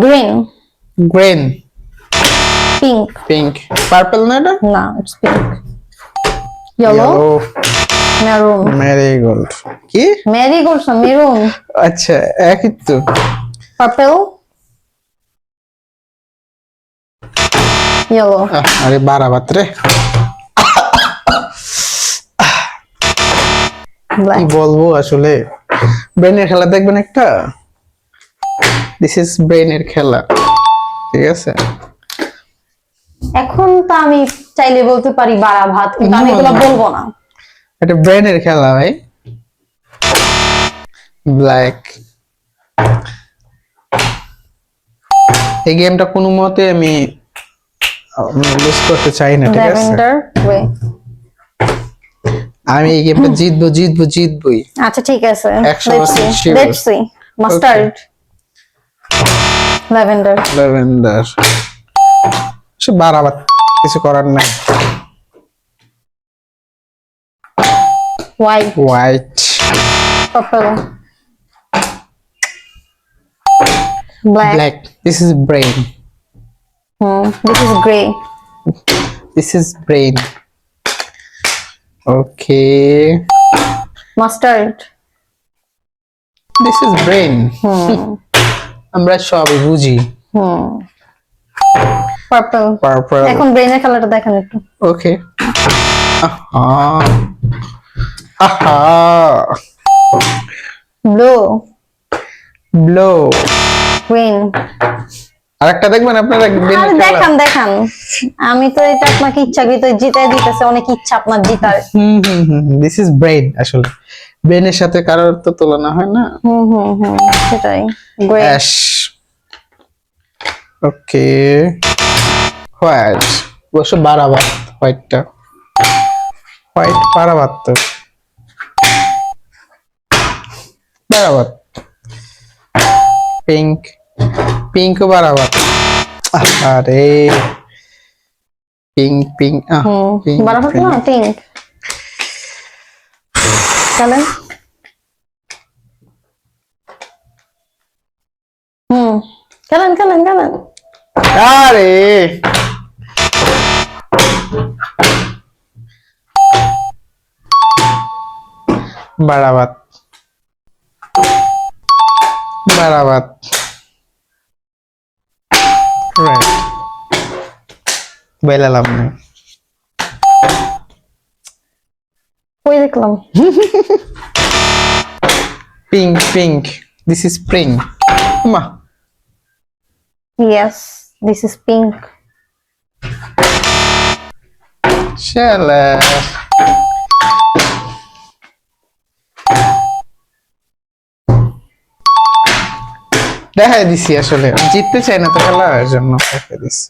Green. Green. Pink. Pink. Purple na এটা? No, it's pink. Yellow. Maroon. Marigold. কি? Marigold না maroon. আচ্ছা, একই তো। Purple. Yellow. আরে বারাবাত রে। Black. কি বলবো আসলে, ব্রেনের খেলা দেখবেন একটা, দিস ইজ ব্রেনের খেলা, ঠিক আছে। এখন তো আমি চাইলে বলতে পারি বাড়া ভাত, কিন্তু আমি এগুলো বলবো না। এটা ব্রেনের খেলা ভাই। ব্ল্যাক। এই গেমটা কোনো মতে আমি লুজ করতে চাই না, ঠিক আছে। Lavender grey. আমি এই গেমটা জিতবই। আচ্ছা ঠিক আছে, 100% sure. Let's see. Mustard. Lavender. Lavender. সে বারাবাত, কিছু করার নাই। White. White. Purple. Black. Black. This is brain. This is grey. This is brain. Okay. Mustard. This is brain. আমরা সবই বুঝি। পার্পল। Purple. এখন ব্রেনের কালারটা দেখেন একটু। Okay. Aha. Blue. Blow. Green. আরেকটা দেখবেন আপনারা, আর দেখান আমি তো এটা আপনাকে ইচ্ছাকৃত জিতাই দিতেছে, অনেক ইচ্ছা আপনার জিতার। This is brain আসলে। ব্রেনের সাথে কারোর তো তুলনা হয় না। সেটাই। গ্রে। অ্যাশ। ওকে। হোয়াইট। অবশ্য বারাবাত হোয়াইটটা। হোয়াইট বারাবাত তো। বারাবাত। পিঙ্ক। পিঙ্কও বারাবাত। আরে পিঙ্ক পিঙ্ক বারাবাত না পিঙ্ক। চলেন। চলেন। আরে বারাবাত। বারাবাত। রাইট। বললাম না। কই দেখলাম? পিঙ্ক। This is spring. মা। Yes, this is pink. শালা। দেখাই দিছি আসলে, জিততে চাই না তো খেলা, এর জন্য দেখাই দিছি।